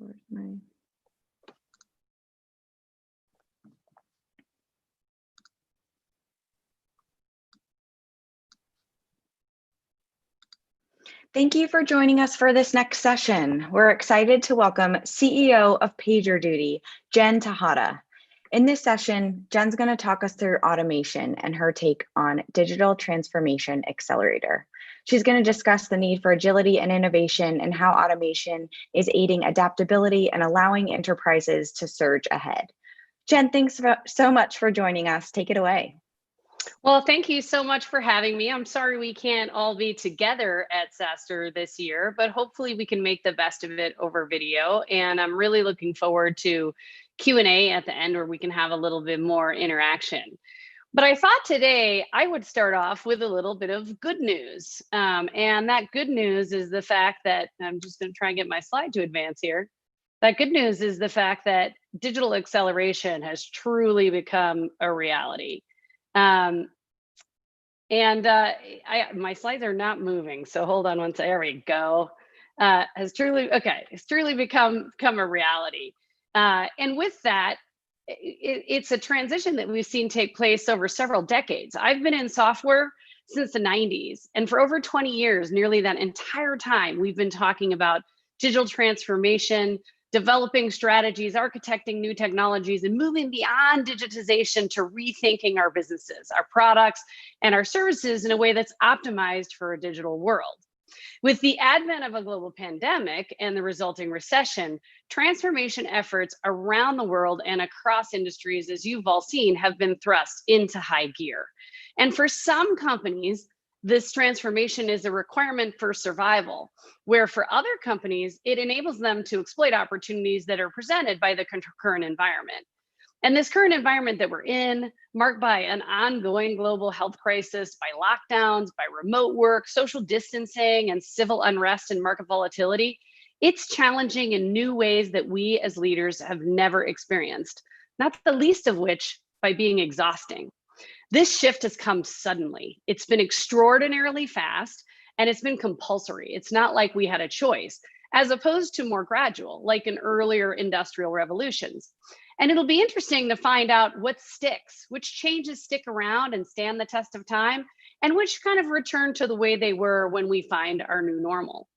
Where's my... Thank you for joining us for this next session. We're excited to welcome CEO of PagerDuty, Jen Tejada. In this session, Jen's going to talk us through automation and her take on Digital Transformation Accelerator. She's going to discuss the need for agility and innovation and how automation is aiding adaptability and allowing enterprises to surge ahead. Jen, thanks so much for joining us. Take it away. Well, thank you so much for having me. I'm sorry we can't all be together at SaaStr this year, but hopefully we can make the best of it over video. And I'm really looking forward to Q&A at the end where we can have a little bit more interaction. But I thought today I would start off with a little bit of good news. And that good news is the fact that, I'm just going to try and get my slide to advance here. That good news is the fact that digital acceleration has truly become a reality. My slides are not moving, so hold on one second. There we go. It's truly become a reality. And with that, it's a transition that we've seen take place over several decades. I've been in software since the 90s, and for over 20 years, nearly that entire time, we've been talking about digital transformation, developing strategies, architecting new technologies, and moving beyond digitization to rethinking our businesses, our products, and our services in a way that's optimized for a digital world. With the advent of a global pandemic and the resulting recession, transformation efforts around the world and across industries, as you've all seen, have been thrust into high gear. And for some companies, this transformation is a requirement for survival, where for other companies, it enables them to exploit opportunities that are presented by the current environment. And this current environment that we're in, marked by an ongoing global health crisis, by lockdowns, by remote work, social distancing, and civil unrest and market volatility, it's challenging in new ways that we as leaders have never experienced, not the least of which by being exhausting. This shift has come suddenly. It's been extraordinarily fast, and it's been compulsory. It's not like we had a choice, as opposed to more gradual, like in earlier industrial revolutions. And it'll be interesting to find out what sticks, which changes stick around and stand the test of time, and which kind of return to the way they were when we find our new normal.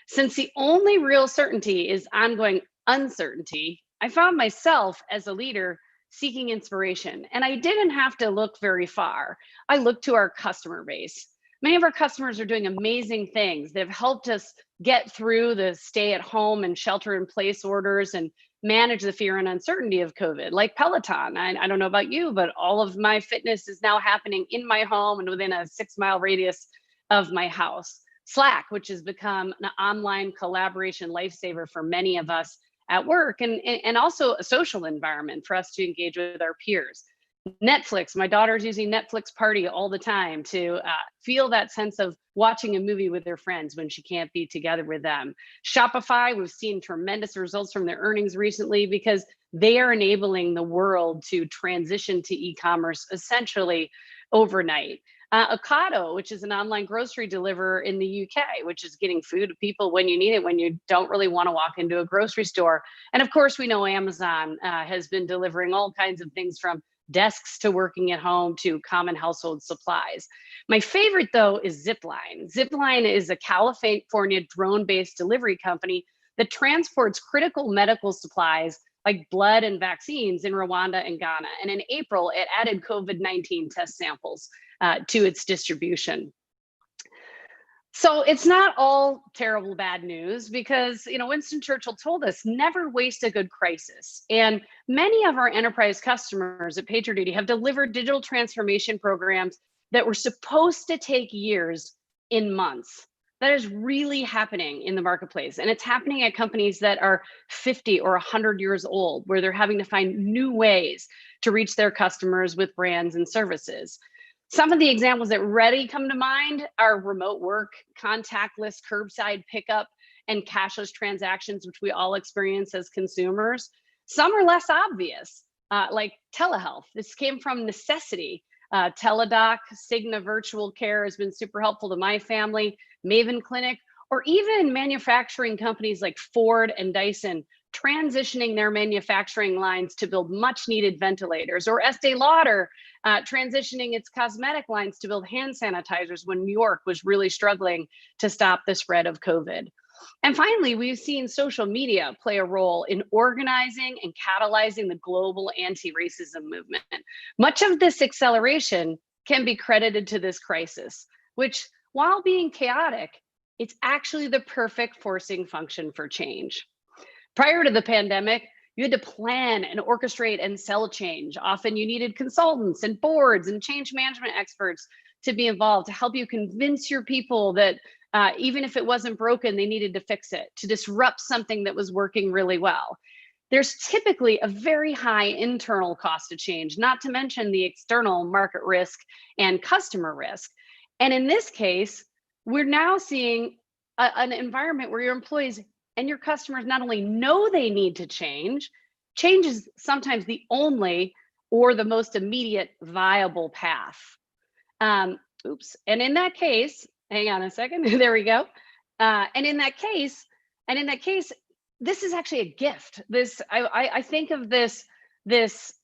Since the only real certainty is ongoing uncertainty, I found myself as a leader seeking inspiration. And I didn't have to look very far. I looked to our customer base. Many of our customers are doing amazing things. They've helped us get through the stay at home and shelter in place orders and manage the fear and uncertainty of COVID, like Peloton. I don't know about you, but all of my fitness is now happening in my home and within a 6-mile radius of my house. Slack, which has become an online collaboration lifesaver for many of us at work, and also a social environment for us to engage with our peers. Netflix, my daughter's using Netflix Party all the time to feel that sense of watching a movie with their friends when she can't be together with them. Shopify, we've seen tremendous results from their earnings recently because they are enabling the world to transition to e-commerce essentially overnight. Ocado, which is an online grocery deliverer in the UK, which is getting food to people when you need it, when you don't really want to walk into a grocery store. And of course, we know Amazon has been delivering all kinds of things from desks to working at home to common household supplies. My favorite, though, is Zipline. Zipline is a California drone-based delivery company that transports critical medical supplies like blood and vaccines in Rwanda and Ghana. And in April, it added COVID-19 test samples to its distribution. So it's not all terrible bad news because, Winston Churchill told us, never waste a good crisis. And many of our enterprise customers at PagerDuty have delivered digital transformation programs that were supposed to take years in months. That is really happening in the marketplace. And it's happening at companies that are 50 or 100 years old, where they're having to find new ways to reach their customers with brands and services. Some of the examples that ready come to mind are remote work, contactless curbside pickup, and cashless transactions, which we all experience as consumers. Some are less obvious, like telehealth. This came from necessity. Teladoc, Cigna Virtual Care has been super helpful to my family, Maven Clinic, or even manufacturing companies like Ford and Dyson transitioning their manufacturing lines to build much needed ventilators, or Estee Lauder transitioning its cosmetic lines to build hand sanitizers when New York was really struggling to stop the spread of COVID. And finally, we've seen social media play a role in organizing and catalyzing the global anti-racism movement. Much of this acceleration can be credited to this crisis, which, while being chaotic, it's actually the perfect forcing function for change. Prior to the pandemic, you had to plan and orchestrate and sell change. Often you needed consultants and boards and change management experts to be involved to help you convince your people that even if it wasn't broken, they needed to fix it, to disrupt something that was working really well. There's typically a very high internal cost of change, not to mention the external market risk and customer risk. And in this case, we're now seeing an environment where your employees and your customers not only know they need to change is sometimes the only or the most immediate viable path. And in that case, hang on a second, there we go. And in that case, this is actually a gift. I think of this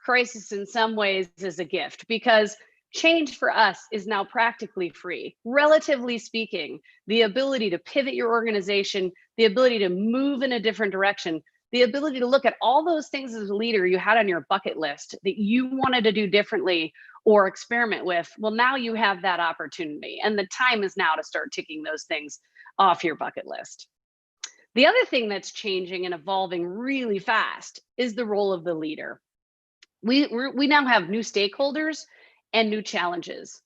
crisis in some ways as a gift, because change for us is now practically free. Relatively speaking, the ability to pivot your organization, the ability to move in a different direction, the ability to look at all those things as a leader you had on your bucket list that you wanted to do differently or experiment with, well, now you have that opportunity. And the time is now to start ticking those things off your bucket list. The other thing that's changing and evolving really fast is the role of the leader. We now have new stakeholders and new challenges.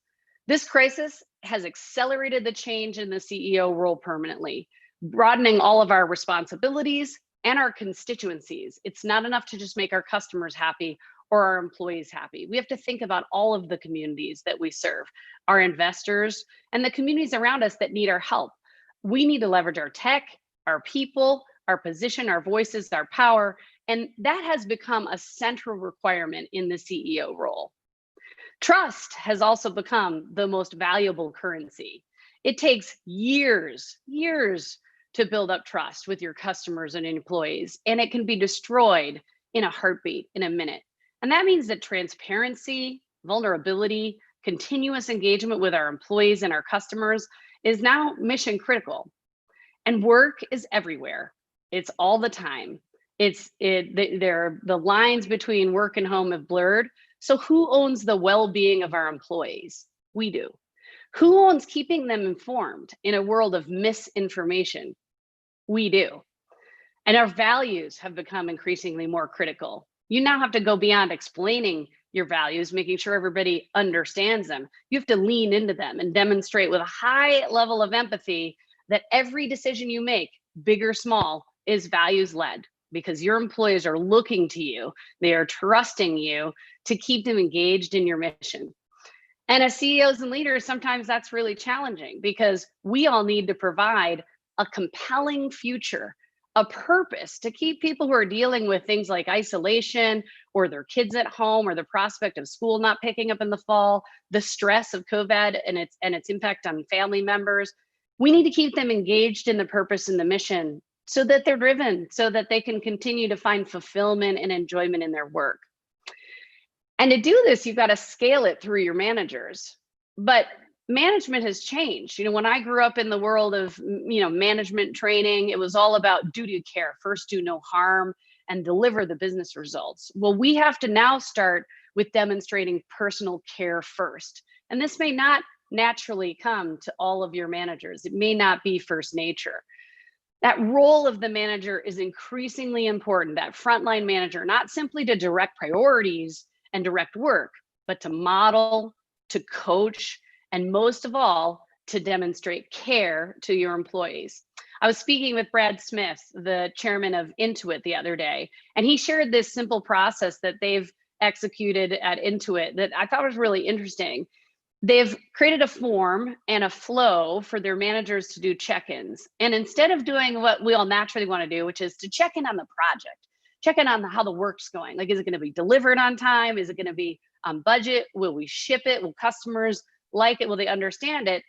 This crisis has accelerated the change in the CEO role permanently, broadening all of our responsibilities and our constituencies. It's not enough to just make our customers happy or our employees happy. We have to think about all of the communities that we serve, our investors, and the communities around us that need our help. We need to leverage our tech, our people, our position, our voices, our power, and that has become a central requirement in the CEO role. Trust has also become the most valuable currency. It takes years to build up trust with your customers and employees, and it can be destroyed in a heartbeat, in a minute. And that means that transparency, vulnerability, continuous engagement with our employees and our customers is now mission critical. And work is everywhere. It's all the time. The lines between work and home have blurred. So who owns the well-being of our employees? We do. Who owns keeping them informed in a world of misinformation? We do. And our values have become increasingly more critical. You now have to go beyond explaining your values, making sure everybody understands them. You have to lean into them and demonstrate with a high level of empathy that every decision you make, big or small, is values-led, because your employees are looking to you. They are trusting you to keep them engaged in your mission. And as CEOs and leaders, sometimes that's really challenging, because we all need to provide a compelling future, a purpose to keep people who are dealing with things like isolation or their kids at home or the prospect of school not picking up in the fall, the stress of COVID and its impact on family members. We need to keep them engaged in the purpose and the mission so that they're driven, so that they can continue to find fulfillment and enjoyment in their work. And to do this, you've got to scale it through your managers. But management has changed. When I grew up in the world of management training, it was all about duty of care, first do no harm and deliver the business results. Well, we have to now start with demonstrating personal care first. And this may not naturally come to all of your managers. It may not be first nature. That role of the manager is increasingly important, that frontline manager, not simply to direct priorities and direct work, but to model, to coach, and most of all, to demonstrate care to your employees. I was speaking with Brad Smith, the chairman of Intuit, the other day, and he shared this simple process that they've executed at Intuit that I thought was really interesting. They've created a form and a flow for their managers to do check-ins. And instead of doing what we all naturally want to do, which is to check in on the project, check in on how the work's going. Like, is it going to be delivered on time? Is it going to be on budget? Will we ship it? Will customers like it? Will they understand it?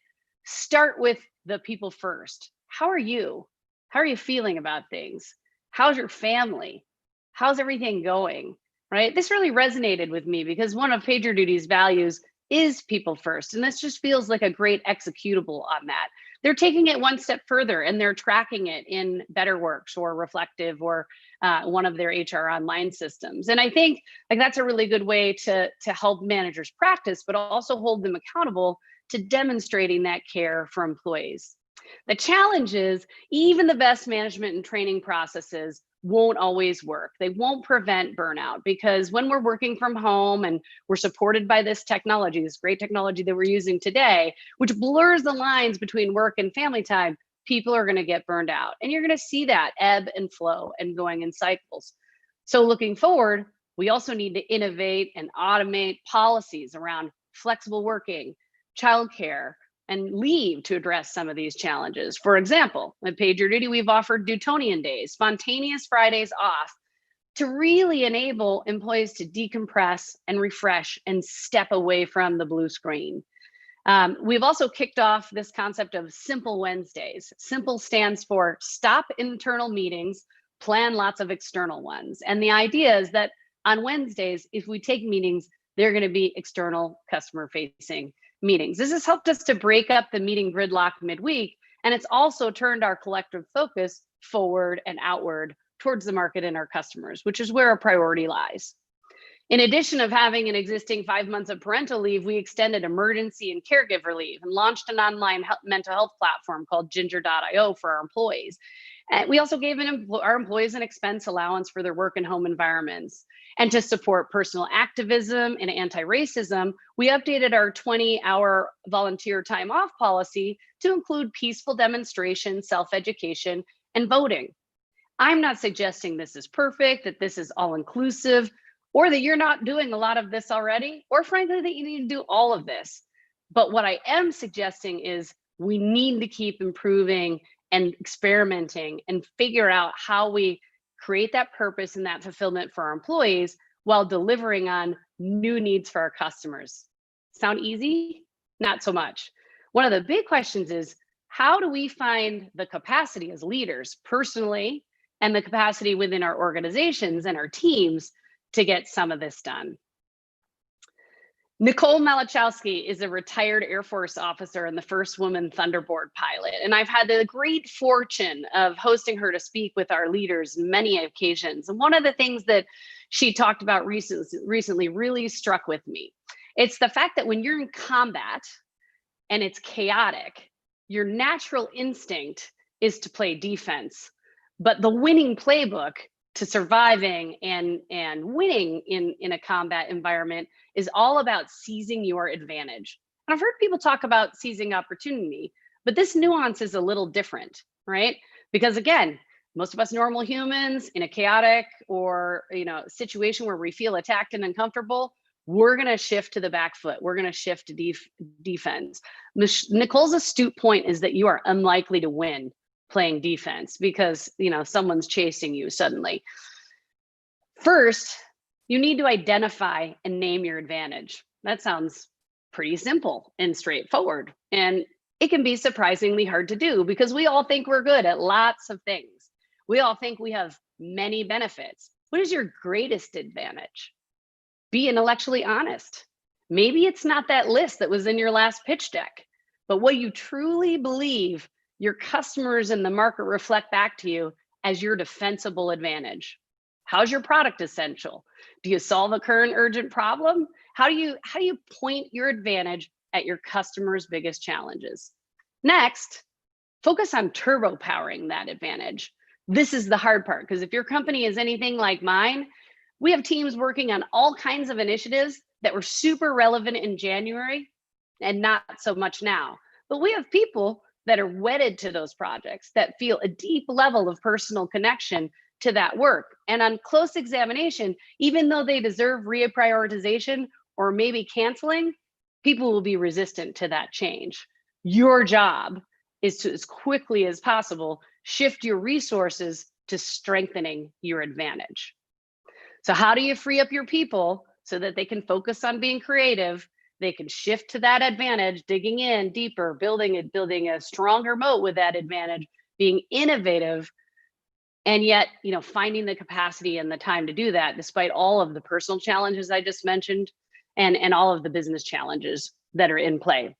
Start with the people first. How are you? How are you feeling about things? How's your family? How's everything going? Right? This really resonated with me because one of PagerDuty's values is people first. And this just feels like a great executable on that. They're taking it one step further and they're tracking it in BetterWorks or Reflective or one of their HR online systems. And I think like that's a really good way to help managers practice, but also hold them accountable to demonstrating that care for employees. The challenge is even the best management and training processes won't always work. They won't prevent burnout because when we're working from home and we're supported by this technology, this great technology that we're using today, which blurs the lines between work and family time, people are going to get burned out. And you're going to see that ebb and flow and going in cycles. So looking forward, we also need to innovate and automate policies around flexible working, childcare, and leave to address some of these challenges. For example, at PagerDuty, we've offered Dutonian days, spontaneous Fridays off, to really enable employees to decompress and refresh and step away from the blue screen. We've also kicked off this concept of Simple Wednesdays. Simple stands for stop internal meetings, plan lots of external ones. And the idea is that on Wednesdays, if we take meetings, they're going to be external customer facing meetings. This has helped us to break up the meeting gridlock midweek, and it's also turned our collective focus forward and outward towards the market and our customers, which is where our priority lies. In addition of having an existing 5 months of parental leave, we extended emergency and caregiver leave and launched an online mental health platform called ginger.io for our employees. And we also gave our employees an expense allowance for their work and home environments. And to support personal activism and anti-racism, we updated our 20-hour volunteer time off policy to include peaceful demonstration, self-education, and voting. I'm not suggesting this is perfect, that this is all-inclusive, or that you're not doing a lot of this already, or frankly, that you need to do all of this. But what I am suggesting is we need to keep improving and experimenting and figure out how we create that purpose and that fulfillment for our employees while delivering on new needs for our customers. Sound easy? Not so much. One of the big questions is, how do we find the capacity as leaders personally and the capacity within our organizations and our teams to get some of this done? Nicole Malachowski is a retired Air Force officer and the first woman Thunderbird pilot. And I've had the great fortune of hosting her to speak with our leaders many occasions. And one of the things that she talked about recently really struck with me. It's the fact that when you're in combat and it's chaotic, your natural instinct is to play defense. But the winning playbook to surviving and winning in a combat environment is all about seizing your advantage. And I've heard people talk about seizing opportunity, but this nuance is a little different, right? Because again, most of us normal humans in a chaotic or situation where we feel attacked and uncomfortable, we're going to shift to the back foot. We're going to shift to defense. Nicole's astute point is that you are unlikely to win playing defense because someone's chasing you suddenly. First, you need to identify and name your advantage. That sounds pretty simple and straightforward. And it can be surprisingly hard to do because we all think we're good at lots of things. We all think we have many benefits. What is your greatest advantage? Be intellectually honest. Maybe it's not that list that was in your last pitch deck, but what you truly believe your customers and the market reflect back to you as your defensible advantage. How's your product essential? Do you solve a current urgent problem? How do you point your advantage at your customers' biggest challenges? Next, focus on turbo powering that advantage. This is the hard part because if your company is anything like mine, we have teams working on all kinds of initiatives that were super relevant in January and not so much now. But we have people that are wedded to those projects, that feel a deep level of personal connection to that work. And on close examination, even though they deserve reprioritization or maybe canceling, people will be resistant to that change. Your job is to, as quickly as possible, shift your resources to strengthening your advantage. So how do you free up your people so that they can focus on being creative? They can shift to that advantage, digging in deeper, building a stronger moat with that advantage, being innovative. And yet, finding the capacity and the time to do that, despite all of the personal challenges I just mentioned, and all of the business challenges that are in play.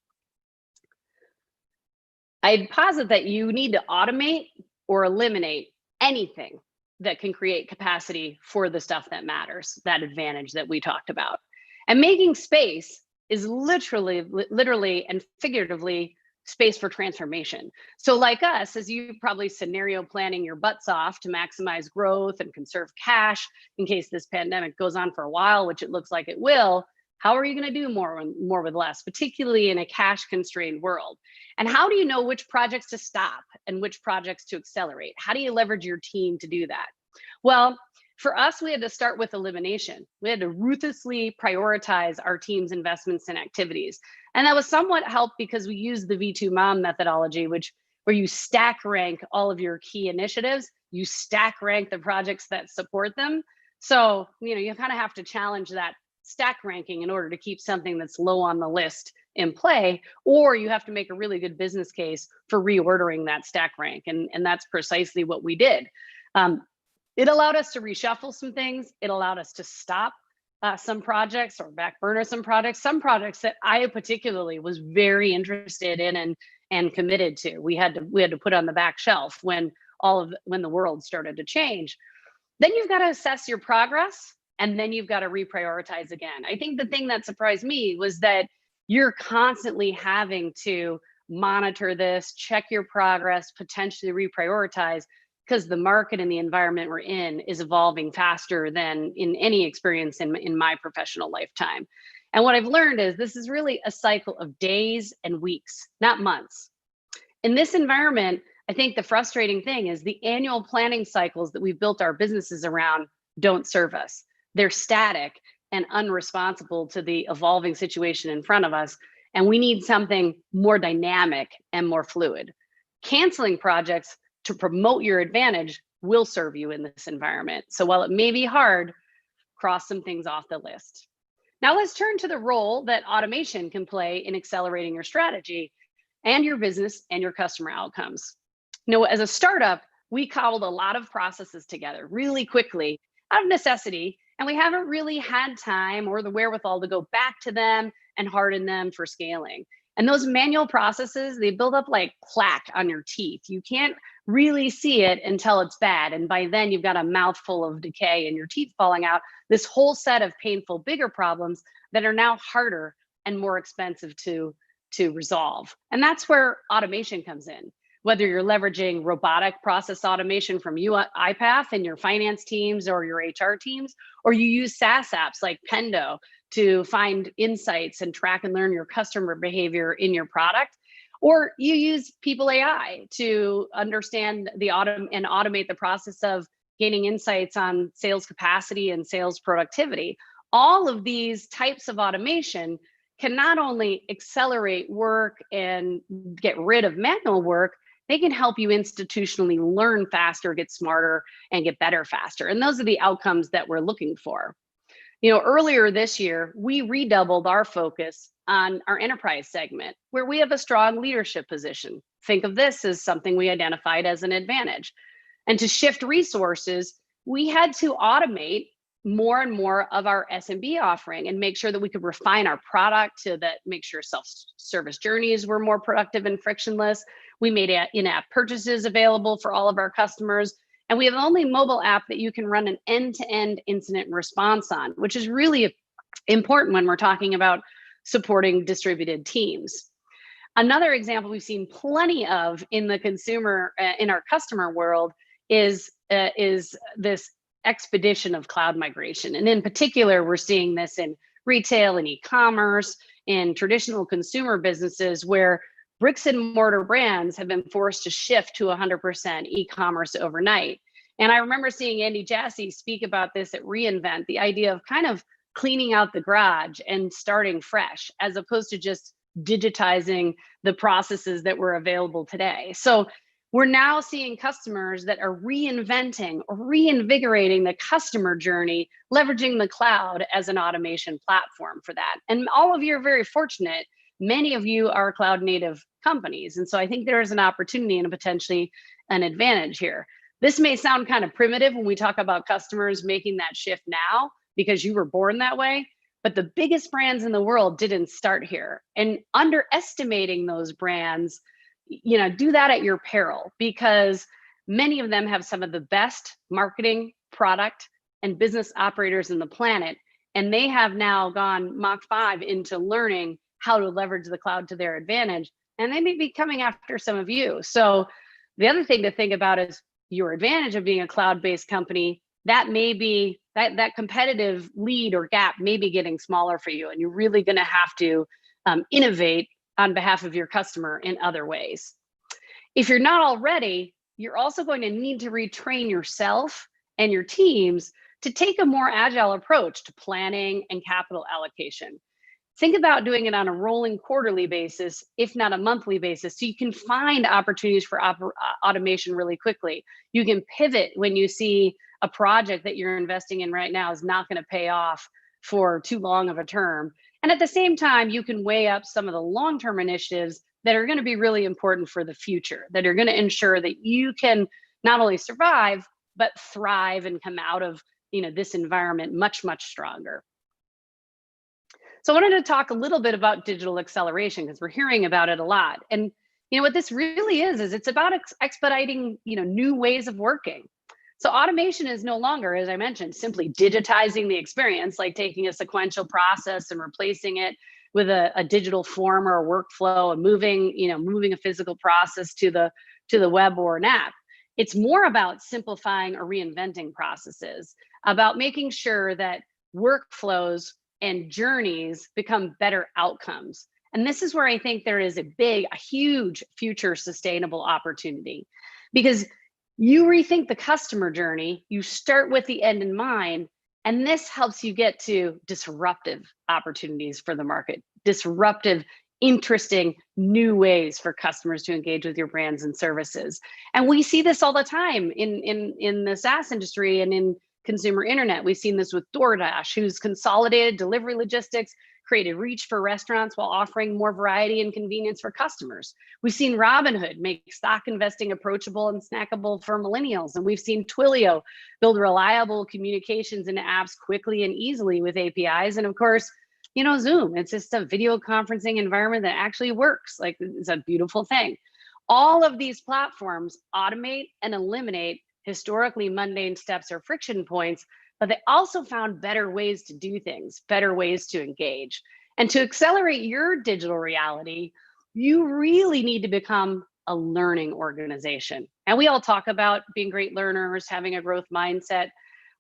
I'd posit that you need to automate or eliminate anything that can create capacity for the stuff that matters, that advantage that we talked about. And making space is literally and figuratively space for transformation. So like us, as you probably scenario planning your butts off to maximize growth and conserve cash in case this pandemic goes on for a while, which it looks like it will, how are you going to do more with less, particularly in a cash constrained world? And how do you know which projects to stop and which projects to accelerate? How do you leverage your team to do that? Well, for us, we had to start with elimination. We had to ruthlessly prioritize our team's investments and activities. And that was somewhat helped because we used the V2 MOM methodology, where you stack rank all of your key initiatives, you stack rank the projects that support them. So, you kind of have to challenge that stack ranking in order to keep something that's low on the list in play, or you have to make a really good business case for reordering that stack rank. And that's precisely what we did. It allowed us to reshuffle some things. It allowed us to stop some projects or back burner some projects that I particularly was very interested in and committed to. We had to put on the back shelf when the world started to change. Then you've got to assess your progress, and then you've got to reprioritize again. I think the thing that surprised me was that you're constantly having to monitor this, check your progress, potentially reprioritize, because the market and the environment we're in is evolving faster than in any experience in my professional lifetime. And what I've learned is this is really a cycle of days and weeks, not months. In this environment, I think the frustrating thing is the annual planning cycles that we've built our businesses around don't serve us. They're static and unresponsible to the evolving situation in front of us. And we need something more dynamic and more fluid. Canceling projects to promote your advantage will serve you in this environment. So while it may be hard, cross some things off the list. Now let's turn to the role that automation can play in accelerating your strategy and your business and your customer outcomes. As a startup, we cobbled a lot of processes together really quickly out of necessity, and we haven't really had time or the wherewithal to go back to them and harden them for scaling. And those manual processes, they build up like plaque on your teeth. You can't really see it until it's bad. And by then you've got a mouthful of decay and your teeth falling out, this whole set of painful, bigger problems that are now harder and more expensive to resolve. And that's where automation comes in. Whether you're leveraging robotic process automation from UiPath and your finance teams or your HR teams, or you use SaaS apps like Pendo to find insights and track and learn your customer behavior in your product, or you use People AI to understand and automate the process of gaining insights on sales capacity and sales productivity. All of these types of automation can not only accelerate work and get rid of manual work, they can help you institutionally learn faster, get smarter, and get better faster. And those are the outcomes that we're looking for. Earlier this year, we redoubled our focus on our enterprise segment, where we have a strong leadership position. Think of this as something we identified as an advantage. And to shift resources, we had to automate more and more of our SMB offering and make sure that we could refine our product make sure self-service journeys were more productive and frictionless. We made in-app purchases available for all of our customers. And we have the only mobile app that you can run an end-to-end incident response on, which is really important when we're talking about supporting distributed teams. Another example we've seen plenty of in our customer world is this expedition of cloud migration. And in particular, we're seeing this in retail and e-commerce, in traditional consumer businesses where bricks and mortar brands have been forced to shift to 100% e-commerce overnight. And I remember seeing Andy Jassy speak about this at reInvent, the idea of kind of cleaning out the garage and starting fresh, as opposed to just digitizing the processes that were available today. So we're now seeing customers that are reinventing or reinvigorating the customer journey, leveraging the cloud as an automation platform for that. And all of you are very fortunate. Many of you are cloud native companies. And so I think there is an opportunity and potentially an advantage here. This may sound kind of primitive when we talk about customers making that shift now because you were born that way, but the biggest brands in the world didn't start here. And underestimating those brands, do that at your peril, because many of them have some of the best marketing, product, and business operators in the planet. And they have now gone Mach 5 into learning how to leverage the cloud to their advantage. And they may be coming after some of you. So the other thing to think about is your advantage of being a cloud-based company. That may be that competitive lead or gap may be getting smaller for you. And you're really going to have to innovate on behalf of your customer in other ways. If you're not already, you're also going to need to retrain yourself and your teams to take a more agile approach to planning and capital allocation. Think about doing it on a rolling quarterly basis, if not a monthly basis, so you can find opportunities for automation really quickly. You can pivot when you see a project that you're investing in right now is not going to pay off for too long of a term. And at the same time, you can weigh up some of the long-term initiatives that are going to be really important for the future, that are going to ensure that you can not only survive, but thrive and come out of this environment much, much stronger. So I wanted to talk a little bit about digital acceleration, because we're hearing about it a lot. And what this really is it's about expediting new ways of working. So automation is no longer, as I mentioned, simply digitizing the experience, like taking a sequential process and replacing it with a digital form or a workflow, and moving a physical process to the web or an app. It's more about simplifying or reinventing processes, about making sure that workflows and journeys become better outcomes. And this is where I think there is a huge future sustainable opportunity, because you rethink the customer journey, you start with the end in mind, and this helps you get to disruptive opportunities for the market, disruptive, interesting new ways for customers to engage with your brands and services. And we see this all the time in the SaaS industry and in consumer internet. We've seen this with DoorDash, who's consolidated delivery logistics, created reach for restaurants while offering more variety and convenience for customers. We've seen Robinhood make stock investing approachable and snackable for millennials. And we've seen Twilio build reliable communications into apps quickly and easily with APIs. And of course, Zoom, it's just a video conferencing environment that actually works. Like, it's a beautiful thing. All of these platforms automate and eliminate historically mundane steps or friction points, but they also found better ways to do things, better ways to engage. And to accelerate your digital reality, you really need to become a learning organization. And we all talk about being great learners, having a growth mindset.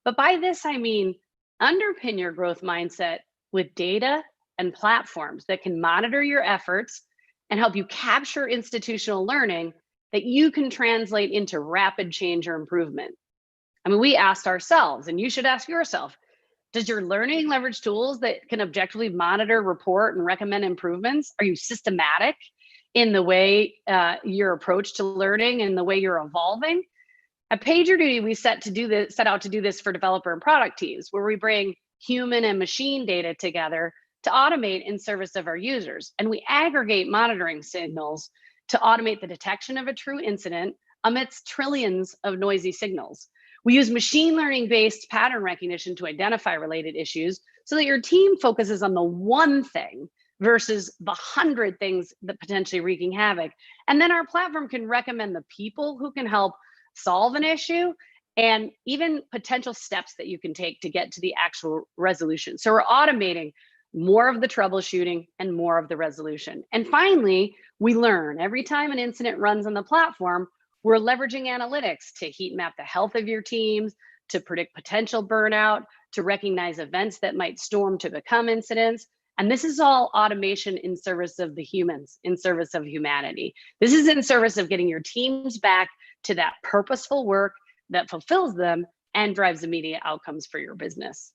But by this, I mean, underpin your growth mindset with data and platforms that can monitor your efforts and help you capture institutional learning that you can translate into rapid change or improvement. I mean, we asked ourselves, and you should ask yourself, does your learning leverage tools that can objectively monitor, report, and recommend improvements? Are you systematic in the way your approach to learning and the way you're evolving? At PagerDuty, we set out to do this for developer and product teams, where we bring human and machine data together to automate in service of our users. And we aggregate monitoring signals to automate the detection of a true incident amidst trillions of noisy signals. We use machine learning-based pattern recognition to identify related issues so that your team focuses on the one thing versus the 100 things that potentially wreaking havoc. And then our platform can recommend the people who can help solve an issue and even potential steps that you can take to get to the actual resolution. So we're automating more of the troubleshooting and more of the resolution. And finally, we learn every time an incident runs on the platform. We're leveraging analytics to heat map the health of your teams, to predict potential burnout, to recognize events that might storm to become incidents. And this is all automation in service of the humans, in service of humanity. This is in service of getting your teams back to that purposeful work that fulfills them and drives immediate outcomes for your business.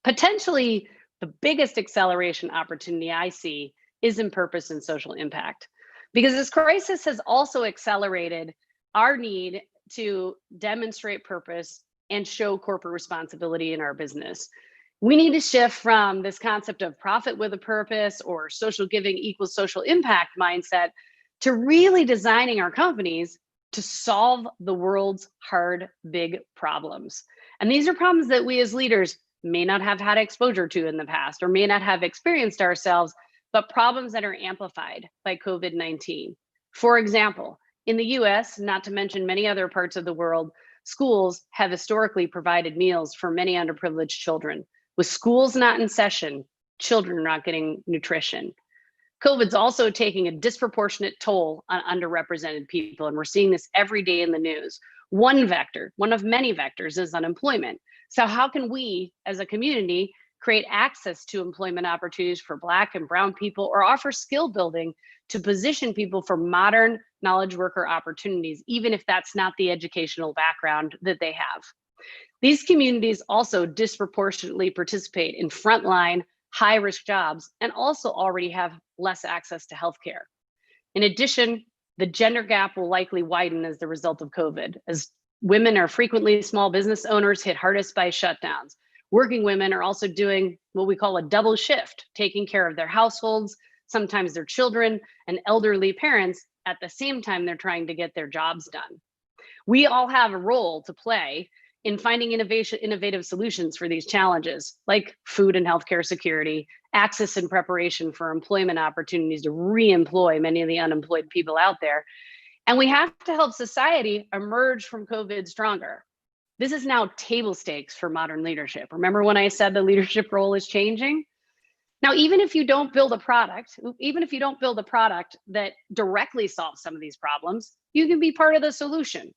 Potentially, the biggest acceleration opportunity I see is in purpose and social impact, because this crisis has also accelerated our need to demonstrate purpose and show corporate responsibility in our business. We need to shift from this concept of profit with a purpose or social giving equals social impact mindset to really designing our companies to solve the world's hard, big problems. And these are problems that we as leaders may not have had exposure to in the past or may not have experienced ourselves, but problems that are amplified by COVID-19. For example, in the US, not to mention many other parts of the world, schools have historically provided meals for many underprivileged children. With schools not in session, children are not getting nutrition. COVID's also taking a disproportionate toll on underrepresented people, and we're seeing this every day in the news. One vector, one of many vectors, is unemployment. So how can we, as a community, create access to employment opportunities for Black and Brown people, or offer skill building to position people for modern knowledge worker opportunities, even if that's not the educational background that they have? These communities also disproportionately participate in frontline, high-risk jobs and also already have less access to healthcare. In addition, the gender gap will likely widen as the result of COVID, as women are frequently small business owners hit hardest by shutdowns. Working women are also doing what we call a double shift, taking care of their households, sometimes their children and elderly parents, at the same time they're trying to get their jobs done. We all have a role to play in finding innovative solutions for these challenges, like food and healthcare security, access and preparation for employment opportunities to re-employ many of the unemployed people out there. And we have to help society emerge from COVID stronger. This is now table stakes for modern leadership. Remember when I said the leadership role is changing? Now, even if you don't build a product that directly solves some of these problems, you can be part of the solution.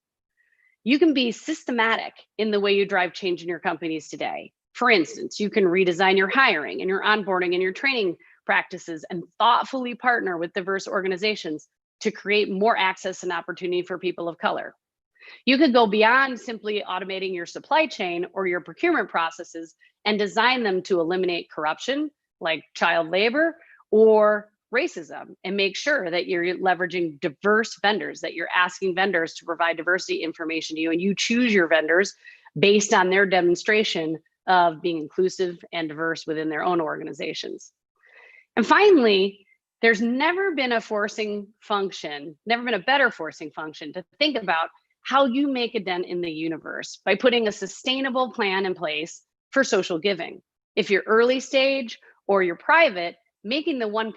You can be systematic in the way you drive change in your companies today. For instance, you can redesign your hiring and your onboarding and your training practices and thoughtfully partner with diverse organizations to create more access and opportunity for people of color. You could go beyond simply automating your supply chain or your procurement processes and design them to eliminate corruption, like child labor or racism, and make sure that you're leveraging diverse vendors, that you're asking vendors to provide diversity information to you, and you choose your vendors based on their demonstration of being inclusive and diverse within their own organizations. And finally, there's never been a better forcing function to think about how you make a dent in the universe by putting a sustainable plan in place for social giving. If you're early stage or you're private, making the 1%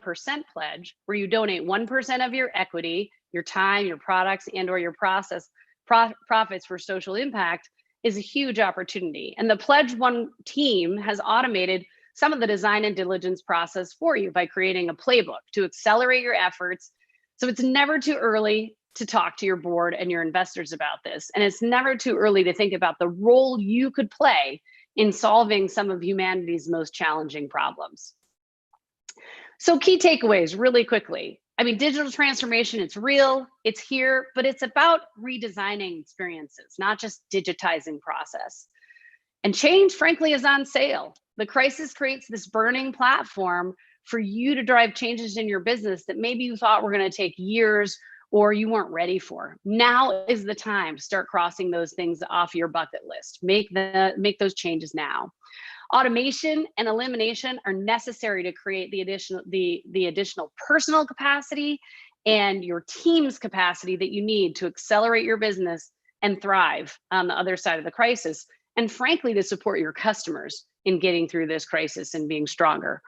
pledge, where you donate 1% of your equity, your time, your products, and or your profits for social impact, is a huge opportunity. And the Pledge One team has automated some of the design and diligence process for you by creating a playbook to accelerate your efforts. So it's never too early to talk to your board and your investors about this. And it's never too early to think about the role you could play in solving some of humanity's most challenging problems. So key takeaways really quickly. I mean, digital transformation, it's real, it's here, but it's about redesigning experiences, not just digitizing process. And change, frankly, is on sale. The crisis creates this burning platform for you to drive changes in your business that maybe you thought were going to take years or you weren't ready for. Now is the time to start crossing those things off your bucket list. Make those changes now. Automation and elimination are necessary to create the additional personal capacity and your team's capacity that you need to accelerate your business and thrive on the other side of the crisis, and frankly, to support your customers in getting through this crisis and being stronger.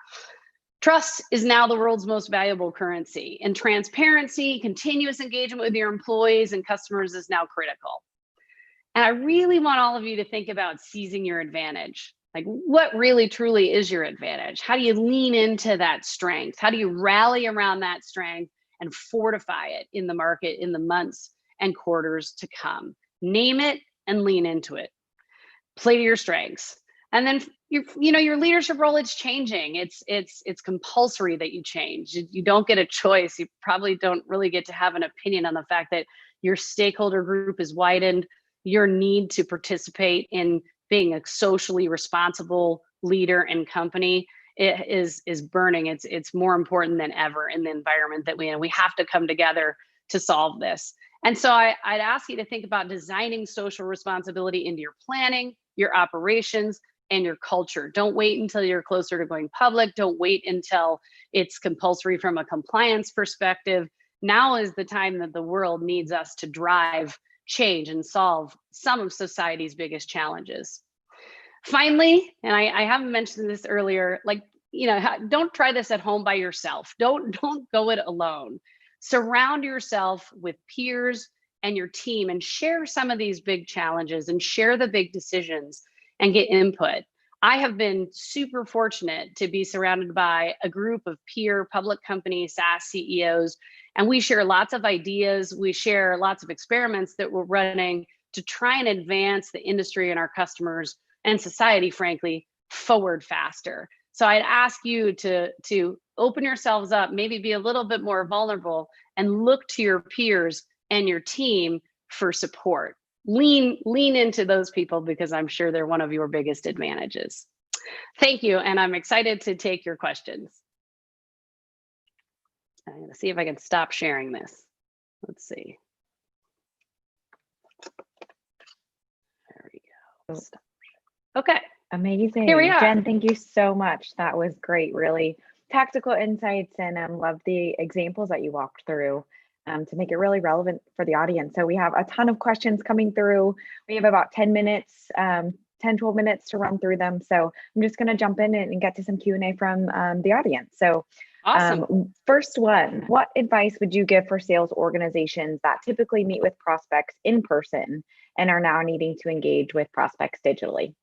Trust is now the world's most valuable currency, and transparency, continuous engagement with your employees and customers is now critical. And I really want all of you to think about seizing your advantage. Like, what really truly is your advantage? How do you lean into that strength? How do you rally around that strength and fortify it in the market in the months and quarters to come? Name it and lean into it. Play to your strengths. And then your leadership role, it's changing. It's compulsory that you change. You don't get a choice. You probably don't really get to have an opinion on the fact that your stakeholder group is widened. Your need to participate in being a socially responsible leader and company is burning. It's more important than ever in the environment that we have to come together to solve this. And so I'd ask you to think about designing social responsibility into your planning, your operations, and your culture. Don't wait until you're closer to going public. Don't wait until it's compulsory from a compliance perspective. Now is the time that the world needs us to drive change and solve some of society's biggest challenges. Finally, and I haven't mentioned this earlier, like, don't try this at home by yourself. Don't go it alone. Surround yourself with peers and your team and share some of these big challenges and share the big decisions and get input. I have been super fortunate to be surrounded by a group of peer public company SaaS CEOs, and we share lots of ideas. We share lots of experiments that we're running to try and advance the industry and our customers and society, frankly, forward faster. So I'd ask you to open yourselves up, maybe be a little bit more vulnerable, and look to your peers and your team for support. Lean into those people, because I'm sure they're one of your biggest advantages. Thank you, and I'm excited to take your questions. I'm going to see if I can stop sharing this. Let's see. There we go. Stop. Okay. Amazing. Here we are. Jen, thank you so much. That was great. Really tactical insights, and love the examples that you walked through to make it really relevant for the audience. So we have a ton of questions coming through. We have about 10 minutes, 12 minutes to run through them. So I'm just going to jump in and get to some Q&A from the audience. So awesome. First one, what advice would you give for sales organizations that typically meet with prospects in person and are now needing to engage with prospects digitally?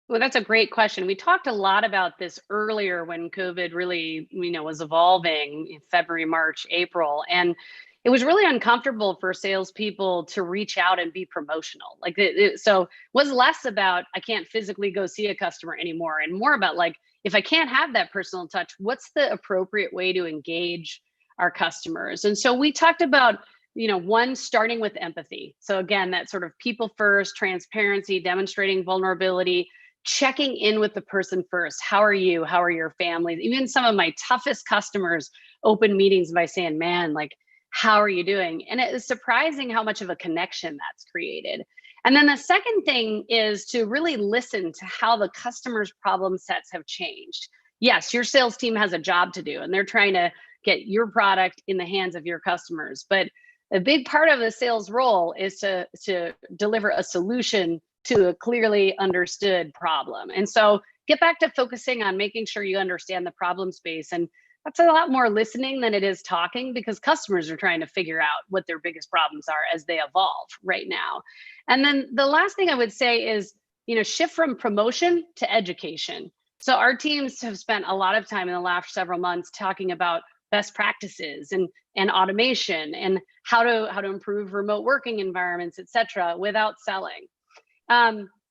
Well, that's a great question. We talked a lot about this earlier when COVID really, was evolving in February, March, April, and it was really uncomfortable for salespeople to reach out and be promotional. Like, so it was less about I can't physically go see a customer anymore, and more about like, if I can't have that personal touch, what's the appropriate way to engage our customers? And so we talked about, one, starting with empathy. So again, that sort of people first, transparency, demonstrating vulnerability, checking in with the person first. How are you? How are your families? Even some of my toughest customers open meetings by saying, man, like, how are you doing? And it is surprising how much of a connection that's created. And then the second thing is to really listen to how the customer's problem sets have changed. Yes, your sales team has a job to do, and they're trying to get your product in the hands of your customers. But a big part of the sales role is to deliver a solution to a clearly understood problem. And so get back to focusing on making sure you understand the problem space. And that's a lot more listening than it is talking, because customers are trying to figure out what their biggest problems are as they evolve right now. And then the last thing I would say is, shift from promotion to education. So our teams have spent a lot of time in the last several months talking about best practices and automation and how to improve remote working environments, et cetera, without selling.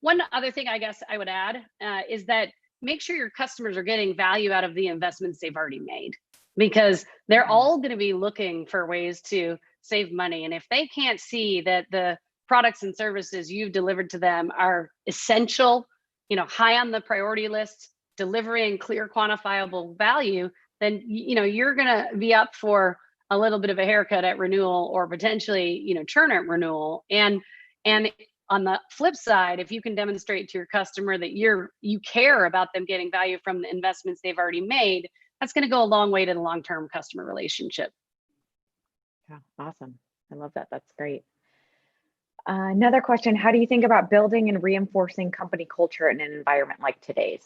One other thing I guess I would add is that make sure your customers are getting value out of the investments they've already made, because they're all going to be looking for ways to save money. And if they can't see that the products and services you've delivered to them are essential, high on the priority list, delivering clear, quantifiable value, then, you're going to be up for a little bit of a haircut at renewal, or potentially, churn at renewal. And on the flip side, if you can demonstrate to your customer that you care about them getting value from the investments they've already made, that's going to go a long way to the long-term customer relationship. Yeah, awesome. I love that. That's great. Another question, how do you think about building and reinforcing company culture in an environment like today's?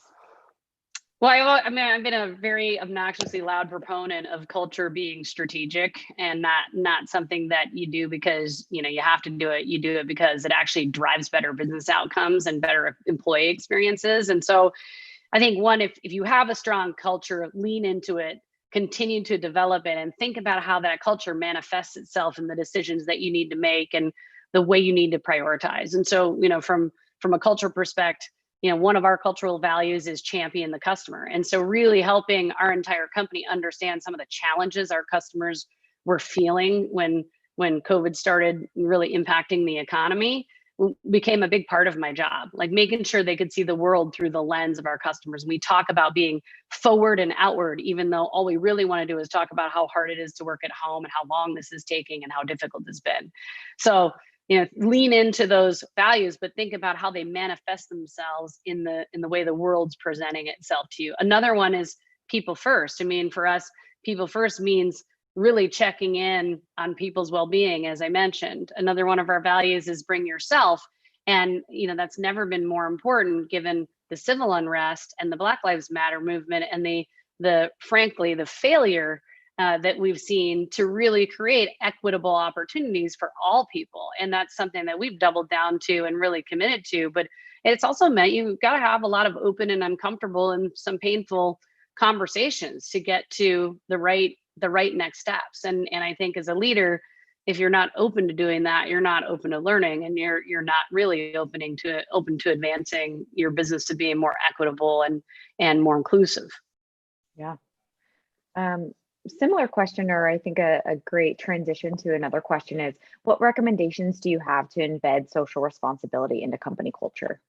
Well, I've been a very obnoxiously loud proponent of culture being strategic, and not something that you do because you have to do it. You do it because it actually drives better business outcomes and better employee experiences. And so I think, one, if you have a strong culture, lean into it, continue to develop it, and think about how that culture manifests itself in the decisions that you need to make and the way you need to prioritize. And so, from a culture perspective, one of our cultural values is champion the customer. And so really helping our entire company understand some of the challenges our customers were feeling when COVID started really impacting the economy became a big part of my job, like making sure they could see the world through the lens of our customers. We talk about being forward and outward, even though all we really want to do is talk about how hard it is to work at home and how long this is taking and how difficult it's been. So lean into those values, but think about how they manifest themselves in the way the world's presenting itself to you. Another one is people first. I mean, for us, people first means really checking in on people's well-being, as I mentioned. Another one of our values is bring yourself. And, that's never been more important given the civil unrest and the Black Lives Matter movement and frankly, the failure that we've seen to really create equitable opportunities for all people. And that's something that we've doubled down to and really committed to. But it's also meant you've got to have a lot of open and uncomfortable and some painful conversations to get to the right next steps. And I think as a leader, if you're not open to doing that, you're not open to learning, and you're not really open to advancing your business to being more equitable and more inclusive. Yeah. Similar question, or I think a great transition to another question is, what recommendations do you have to embed social responsibility into company culture?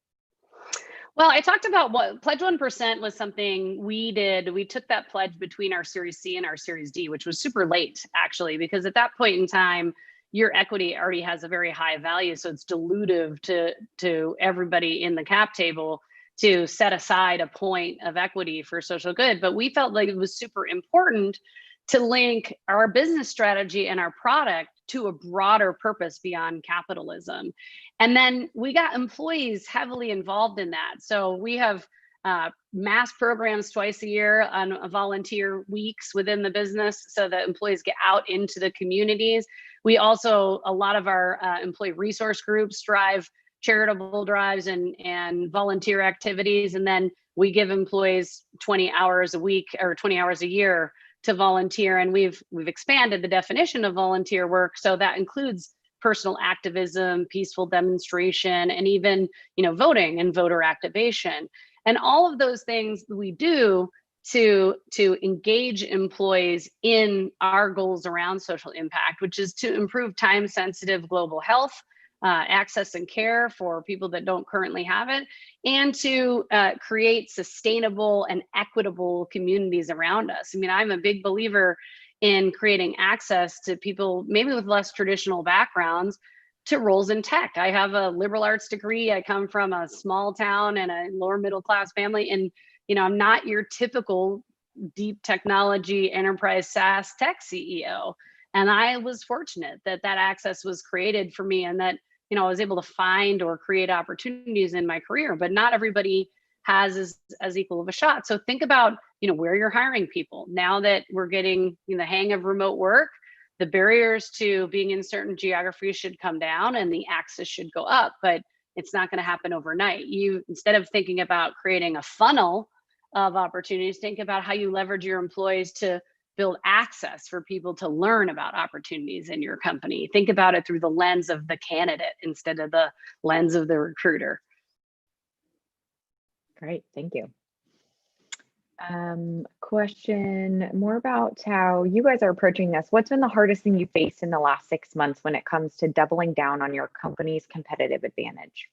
Well, I talked about what Pledge 1% was something we did. We took that pledge between our Series C and our Series D, which was super late, actually, because at that point in time, your equity already has a very high value. So it's dilutive to everybody in the cap table to set aside a point of equity for social good. But we felt like it was super important to link our business strategy and our product to a broader purpose beyond capitalism. And then we got employees heavily involved in that. So we have mass programs twice a year on volunteer weeks within the business so that employees get out into the communities. We also, a lot of our employee resource groups drive charitable drives and volunteer activities. And then we give employees 20 hours a week or 20 hours a year to volunteer. And we've expanded the definition of volunteer work. So that includes personal activism, peaceful demonstration, and even, voting and voter activation. And all of those things we do to engage employees in our goals around social impact, which is to improve time-sensitive global health, access and care for people that don't currently have it, and to create sustainable and equitable communities around us. I mean, I'm a big believer in creating access to people maybe with less traditional backgrounds to roles in tech. I have a liberal arts degree. I come from a small town and a lower middle class family. And, I'm not your typical deep technology enterprise SaaS tech CEO. And I was fortunate that access was created for me and that, I was able to find or create opportunities in my career, but not everybody has as equal of a shot. So think about, where you're hiring people. Now that we're getting the hang of remote work, the barriers to being in certain geographies should come down and the access should go up, but it's not going to happen overnight. Instead of thinking about creating a funnel of opportunities, think about how you leverage your employees to build access for people to learn about opportunities in your company. Think about it through the lens of the candidate instead of the lens of the recruiter. Great, thank you. Question more about how you guys are approaching this. What's been the hardest thing you faced in the last 6 months when it comes to doubling down on your company's competitive advantage?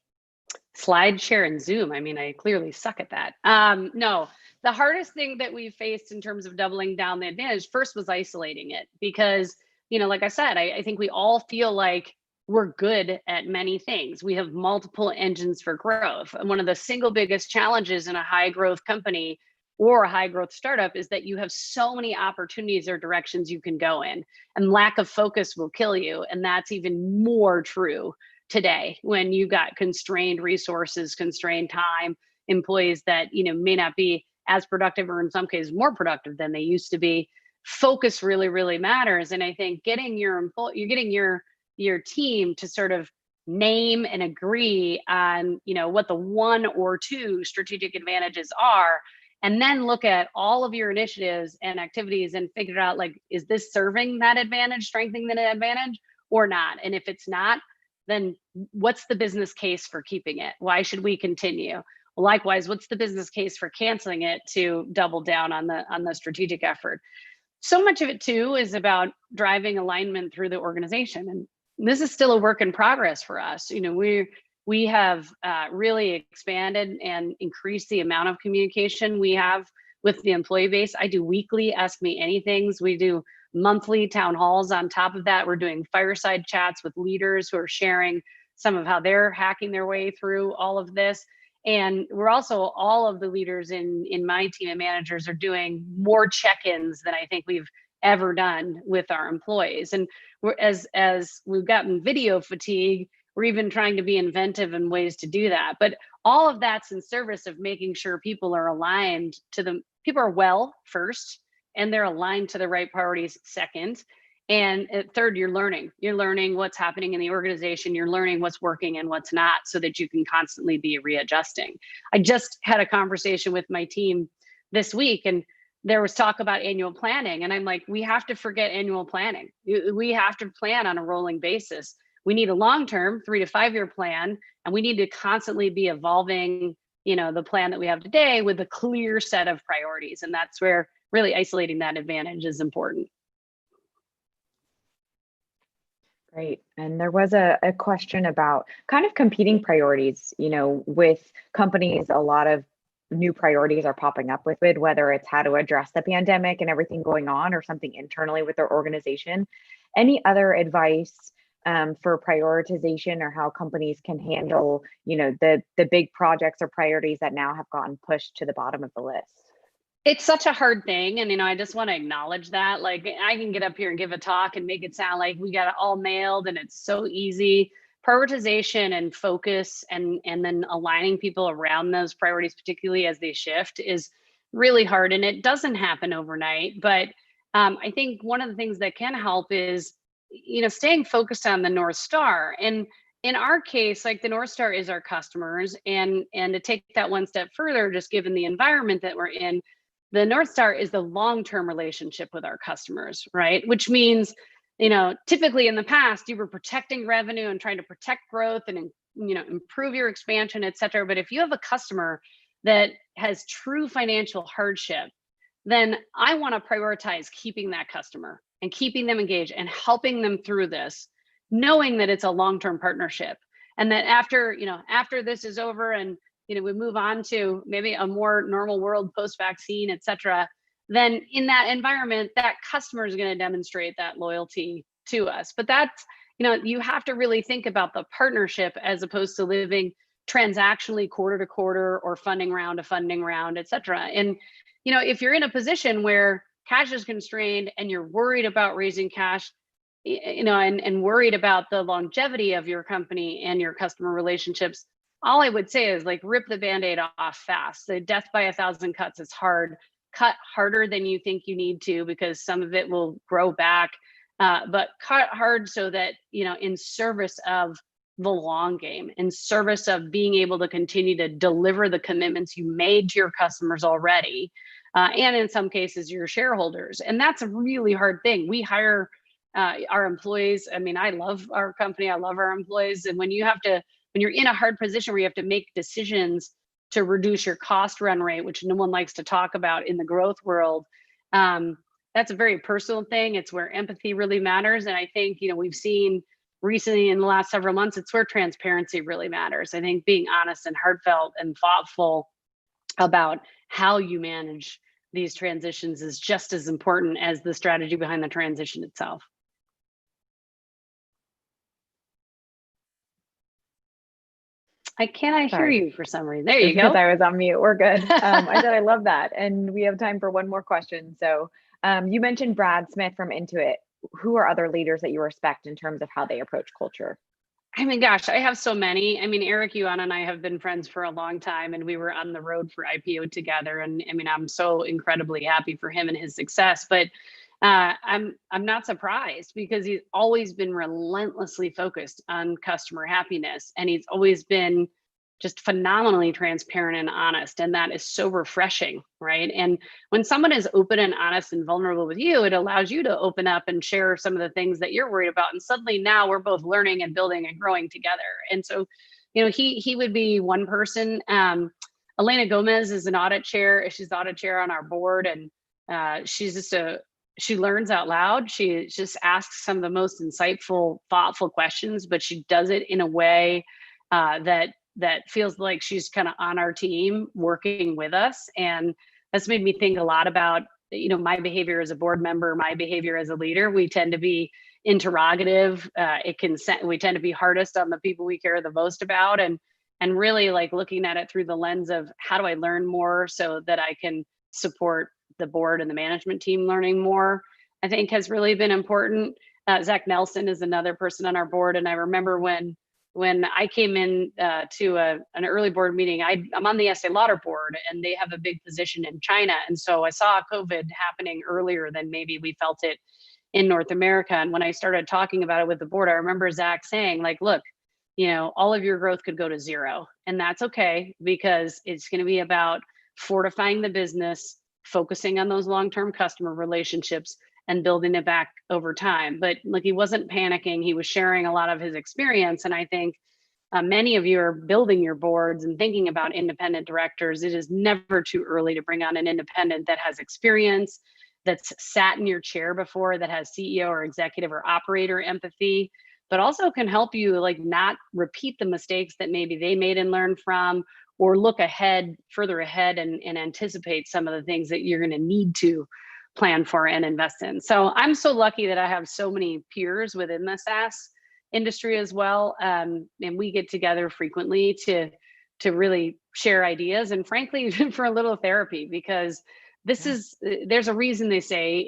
Slide share and Zoom. I mean, I clearly suck at that. No, the hardest thing that we faced in terms of doubling down the advantage first was isolating it because, like I said, I think we all feel like we're good at many things. We have multiple engines for growth. And one of the single biggest challenges in a high growth company or a high growth startup is that you have so many opportunities or directions you can go in, and lack of focus will kill you. And that's even more true today when you got constrained resources, constrained time, employees that may not be as productive or in some cases more productive than they used to be. Focus really, really matters. And I think getting your team to sort of name and agree on what the one or two strategic advantages are, and then look at all of your initiatives and activities and figure out, like, is this serving that advantage, strengthening that advantage or not? And if it's not, then what's the business case for keeping it? Why should we continue? Likewise, what's the business case for canceling it to double down on the strategic effort? So much of it too is about driving alignment through the organization. And this is still a work in progress for us. We have really expanded and increased the amount of communication we have with the employee base. I do weekly Ask Me Anythings. We do monthly town halls. On top of that, we're doing fireside chats with leaders who are sharing some of how they're hacking their way through all of this. And we're also, all of the leaders in my team and managers are doing more check-ins than I think we've ever done with our employees. And we're, as we've gotten video fatigue, we're even trying to be inventive in ways to do that. But all of that's in service of making sure people are aligned to the people are well first, and they're aligned to the right priorities second. And third, you're learning what's happening in the organization. You're learning what's working and what's not, so that you can constantly be readjusting. I just had a conversation with my team this week, and there was talk about annual planning. And I'm like, we have to forget annual planning. We have to plan on a rolling basis. We need a long-term 3 to 5 year plan, and we need to constantly be evolving, the plan that we have today with a clear set of priorities. And that's where really isolating that advantage is important. Great. And there was a question about kind of competing priorities, with companies. A lot of new priorities are popping up with it, whether it's how to address the pandemic and everything going on, or something internally with their organization. Any other advice for prioritization, or how companies can handle, the big projects or priorities that now have gotten pushed to the bottom of the list? It's such a hard thing. And, I just want to acknowledge that. Like, I can get up here and give a talk and make it sound like we got it all nailed and it's so easy. Prioritization and focus, and then aligning people around those priorities, particularly as they shift, is really hard. And it doesn't happen overnight. But I think one of the things that can help is, staying focused on the North Star. And in our case, like, the North Star is our customers. And to take that one step further, just given the environment that we're in, the North Star is the long-term relationship with our customers, right? Which means, typically in the past, you were protecting revenue and trying to protect growth and, improve your expansion, et cetera. But if you have a customer that has true financial hardship, then I want to prioritize keeping that customer and keeping them engaged and helping them through this, knowing that it's a long-term partnership. And that after this is over, and we move on to maybe a more normal world post-vaccine, et cetera, then in that environment, that customer is going to demonstrate that loyalty to us. But that's, you have to really think about the partnership as opposed to living transactionally quarter to quarter, or funding round to funding round, et cetera. And, if you're in a position where cash is constrained and you're worried about raising cash, and worried about the longevity of your company and your customer relationships, all I would say is, like, rip the Band-Aid off fast. The death by 1,000 cuts is hard. Cut harder than you think you need to, because some of it will grow back. But cut hard so that, in service of the long game, in service of being able to continue to deliver the commitments you made to your customers already, and in some cases, your shareholders. And that's a really hard thing. We hire our employees. I mean, I love our company. I love our employees. And when you're in a hard position where you have to make decisions to reduce your cost run rate, which no one likes to talk about in the growth world, that's a very personal thing. It's where empathy really matters. And I think, we've seen recently in the last several months, it's where transparency really matters. I think being honest and heartfelt and thoughtful about how you manage these transitions is just as important as the strategy behind the transition itself. I cannot hear you for some reason. There you go. Because I was on mute. We're good. I said I love that. And we have time for one more question. So you mentioned Brad Smith from Intuit. Who are other leaders that you respect in terms of how they approach culture? I mean, gosh, I have so many. I mean, Eric Yuan and I have been friends for a long time, and we were on the road for IPO together. And I mean, I'm so incredibly happy for him and his success. But I'm not surprised, because he's always been relentlessly focused on customer happiness, and he's always been just phenomenally transparent and honest, and that is so refreshing, right? And when someone is open and honest and vulnerable with you, it allows you to open up and share some of the things that you're worried about, and suddenly now we're both learning and building and growing together. And so, he would be one person. Elena Gomez is an audit chair. She's the audit chair on our board, and she learns out loud. She just asks some of the most insightful, thoughtful questions, but she does it in a way that feels like she's kind of on our team working with us. And that's made me think a lot about, my behavior as a board member, my behavior as a leader. We tend to be interrogative. We tend to be hardest on the people we care the most about, and really, like, looking at it through the lens of, how do I learn more so that I can support the board and the management team learning more? I think has really been important. Zach Nelson is another person on our board. And I remember when I came in to an early board meeting, I'm on the Estee Lauder board, and they have a big position in China. And so I saw COVID happening earlier than maybe we felt it in North America. And when I started talking about it with the board, I remember Zach saying, like, look, all of your growth could go to zero. And that's okay, because it's going to be about fortifying the business, focusing on those long-term customer relationships, and building it back over time. But like, he wasn't panicking. He was sharing a lot of his experience. And I think many of you are building your boards and thinking about independent directors. It is never too early to bring on an independent that has experience, that's sat in your chair before, that has CEO or executive or operator empathy, but also can help you like not repeat the mistakes that maybe they made and learn from, or look ahead, further ahead, and anticipate some of the things that you're going to need to plan for and invest in. So I'm so lucky that I have so many peers within the SaaS industry as well. And we get together frequently to really share ideas, and frankly, for a little therapy, because there's a reason they say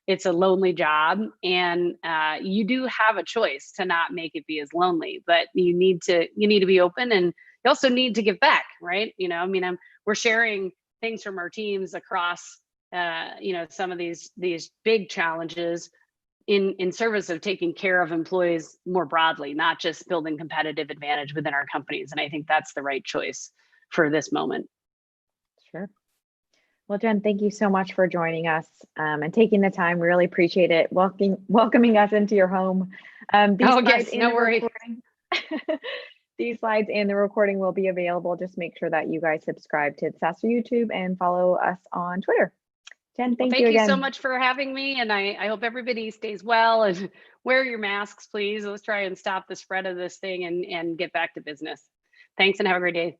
it's a lonely job, and you do have a choice to not make it be as lonely, but you need to be open, and you also need to give back, right? We're sharing things from our teams across some of these big challenges in service of taking care of employees more broadly, not just building competitive advantage within our companies. And I think that's the right choice for this moment. Sure. Well, Jen, thank you so much for joining us and taking the time. We really appreciate it. Welcoming us into your home. No worries. These slides and the recording will be available. Just make sure that you guys subscribe to the SaaS YouTube and follow us on Twitter. Jen, thank you again. Thank you so much for having me. And I hope everybody stays well, and wear your masks, please. Let's try and stop the spread of this thing and get back to business. Thanks, and have a great day.